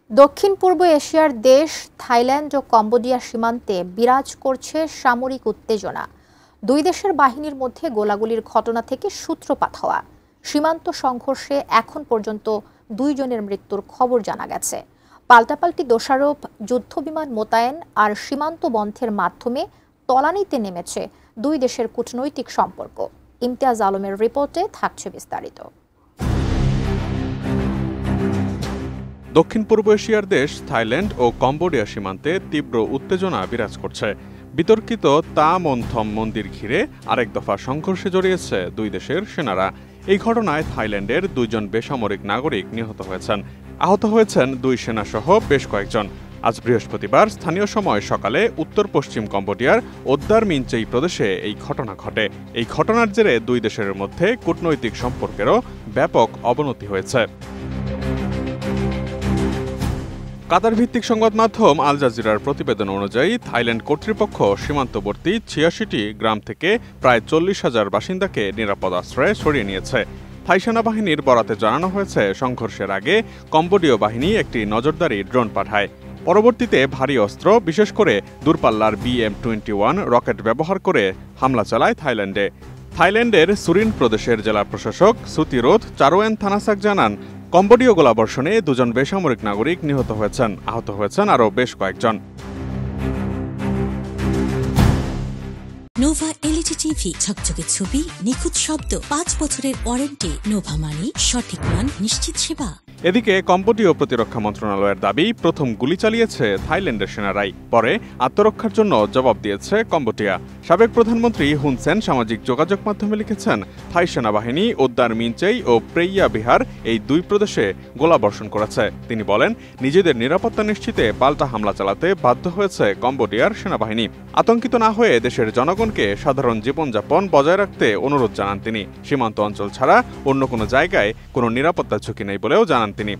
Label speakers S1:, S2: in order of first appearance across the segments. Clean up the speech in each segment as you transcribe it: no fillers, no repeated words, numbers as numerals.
S1: দক্ষিণ পূর্ব এশিয়ার দেশ থাইল্যান্ড ও কম্বোডিয়া সীমান্তে বিরাজ করছে সামরিক উত্তেজনা। দুই দেশের বাহিনীর মধ্যে গোলাগুলির ঘটনা থেকে সূত্রপাত হওয়া সীমান্ত সংঘর্ষে এখন পর্যন্ত 2 জনের মৃত্যুর খবর জানা গেছে। পাল্টাপাল্টি দোষারোপ, যুদ্ধবিমান মোতায়েন আর সীমান্ত বন্ধের মাধ্যমে তলানিতে নেমেছে দুই দেশের কূটনৈতিক সম্পর্ক। ইমতিয়াজ আলমের রিপোর্টে থাকছে বিস্তারিত।
S2: দক্ষিণ পূর্ব এশিয়ার দেশ থাইল্যান্ড ও কম্বোডিয়া সীমান্তে তীব্র উত্তেজনা বিরাজ করছে। বিতর্কিত তা মন্থম মন্দির ঘিরে আরেক দফা সংঘর্ষে জড়িয়েছে দুই দেশের সেনারা। এই ঘটনায় থাইল্যান্ডের 2 জন বেসামরিক নাগরিক নিহত হয়েছেন। আহত হয়েছেন 2 সেনাসহ বেশ কয়েকজন। আজ বৃহস্পতিবার স্থানীয় সময় সকালে উত্তর পশ্চিম কম্বোডিয়ার ওদ্দার মিনচেই প্রদেশে এই ঘটনা ঘটে। এই ঘটনার জেরে দুই দেশের মধ্যে কূটনৈতিক সম্পর্কেরও ব্যাপক অবনতি হয়েছে। কাতার ভিত্তিক সংবাদ মাধ্যম আল জাজিরার প্রতিবেদন অনুযায়ী থাইল্যান্ড কর্তৃপক্ষ সীমান্তবর্তী 86টি গ্রাম থেকে প্রায় 40,000 বাসিন্দাকে নিরাপদ আশ্রয়ে সরিয়ে নিয়েছে। থাই সেনাবাহিনীর বরাতে জানানো হয়েছে, সংঘর্ষের আগে কম্বোডীয় বাহিনী একটি নজরদারি ড্রোন পাঠায়। পরবর্তীতে ভারী অস্ত্র, বিশেষ করে দূরপাল্লার BM-21 রকেট ব্যবহার করে হামলা চালায় থাইল্যান্ডে। থাইল্যান্ডের সুরিন প্রদেশের জেলা প্রশাসক সুতিরোধ চারোয়েন থানাসাক জানান, কম্বোডীয় গোলাবর্ষণে 2 জন বেসামরিক নাগরিক নিহত হয়েছেন, আহত হয়েছেন আরও বেশ কয়েকজন।
S3: নোভা LED টিভি, ঝকঝকে ছবি, নিখুঁত শব্দ, 5 বছরের ওয়ারেন্টি। নোভা মানি, সঠিক মান, নিশ্চিত সেবা।
S2: এদিকে কম্বোডীয় প্রতিরক্ষা মন্ত্রণালয়ের দাবি, প্রথম গুলি চালিয়েছে থাইল্যান্ডের সেনারাই, পরে আত্মরক্ষার জন্য জবাব দিয়েছে কম্বোডিয়া। সাবেক প্রধানমন্ত্রী হুন সেন সামাজিক যোগাযোগ মাধ্যমে লিখেছেন, থাই সেনাবাহিনী ওদ্দার মিনচেই ও প্রেইয়া বিহার এই 2 প্রদেশে গোলাবর্ষণ করেছে। তিনি বলেন, নিজেদের নিরাপত্তা নিশ্চিতে পাল্টা হামলা চালাতে বাধ্য হয়েছে কম্বোডিয়ার সেনাবাহিনী। আতঙ্কিত না হয়ে দেশের জনগণকে সাধারণ জীবনযাপন বজায় রাখতে অনুরোধ জানান তিনি। সীমান্ত অঞ্চল ছাড়া অন্য কোনো জায়গায় কোনো নিরাপত্তা ঝুঁকি নেই বলেও জানান তিনি।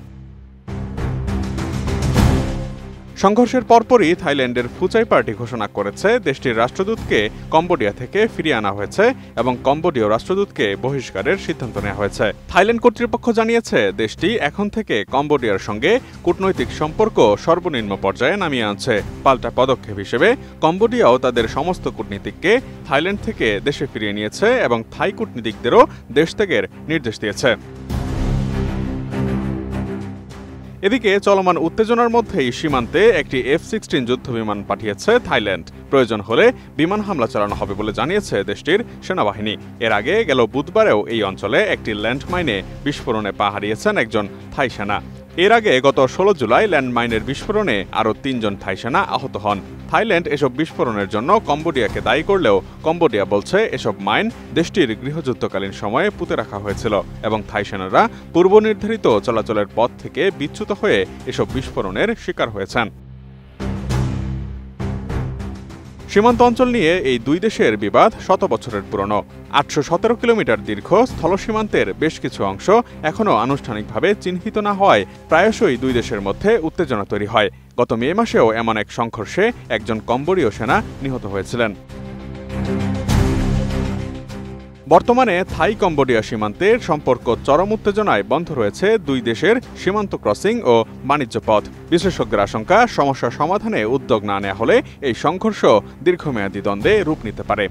S2: সংঘর্ষের পরপরই থাইল্যান্ডের ফুচাই পার্টি ঘোষণা করেছে, দেশটির রাষ্ট্রদূতকে কম্বোডিয়া থেকে ফিরিয়ে আনা হয়েছে এবং কম্বোডীয় রাষ্ট্রদূতকে বহিষ্কারের সিদ্ধান্ত নেওয়া হয়েছে। থাইল্যান্ড কর্তৃপক্ষ জানিয়েছে, দেশটি এখন থেকে কম্বোডিয়ার সঙ্গে কূটনৈতিক সম্পর্ক সর্বনিম্ন পর্যায়ে নামিয়ে আনছে। পাল্টা পদক্ষেপ হিসেবে কম্বোডিয়াও তাদের সমস্ত কূটনীতিককে থাইল্যান্ড থেকে দেশে ফিরিয়ে নিয়েছে এবং থাই কূটনীতিকদেরও দেশ ত্যাগের নির্দেশ দিয়েছে। এদিকে চলমান উত্তেজনার মধ্যেই সীমান্তে একটি F-16 যুদ্ধবিমান পাঠিয়েছে থাইল্যান্ড। প্রয়োজন হলে বিমান হামলা চালানো হবে বলে জানিয়েছে দেশটির সেনাবাহিনী। এর আগে গেল বুধবারেও এই অঞ্চলে একটি ল্যান্ডমাইনে বিস্ফোরণে পা হারিয়েছেন একজন থাই সেনা। এর আগে গত 16 জুলাই ল্যান্ডমাইনের বিস্ফোরণে আরও 3 জন থাই সেনা আহত হন। থাইল্যান্ড এসব বিস্ফোরণের জন্য কম্বোডিয়াকে দায়ী করলেও কম্বোডিয়া বলছে, এসব মাইন দেশটির গৃহযুদ্ধকালীন সময়ে পুঁতে রাখা হয়েছিল এবং থাই সেনারা পূর্ব নির্ধারিত চলাচলের পথ থেকে বিচ্যুত হয়ে এসব বিস্ফোরণের শিকার হয়েছেন। সীমান্ত অঞ্চল নিয়ে এই 2 দেশের বিবাদ 100 বছরের পুরনো। 817 কিলোমিটার দীর্ঘ স্থল সীমান্তের বেশ কিছু অংশ এখনও আনুষ্ঠানিকভাবে চিহ্নিত না হওয়ায় প্রায়শই 2 দেশের মধ্যে উত্তেজনা তৈরি হয়। গত মে মাসেও এমন এক সংঘর্ষে একজন কম্বোডীয় সেনা নিহত হয়েছিলেন। বর্তমানে থাই কম্বোডিয়া সীমান্তের সম্পর্ক চরম উত্তেজনায় বন্ধ রয়েছে 2 দেশের সীমান্ত ক্রসিং ও বাণিজ্য পথ। বিশেষজ্ঞদের আশঙ্কা, সমস্যা সমাধানে উদ্যোগ না নেওয়া হলে এই সংঘর্ষ দীর্ঘমেয়াদী দ্বন্দ্বে রূপ নিতে পারে।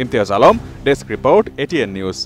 S2: Imtiaz Alam, desk report, ATN news.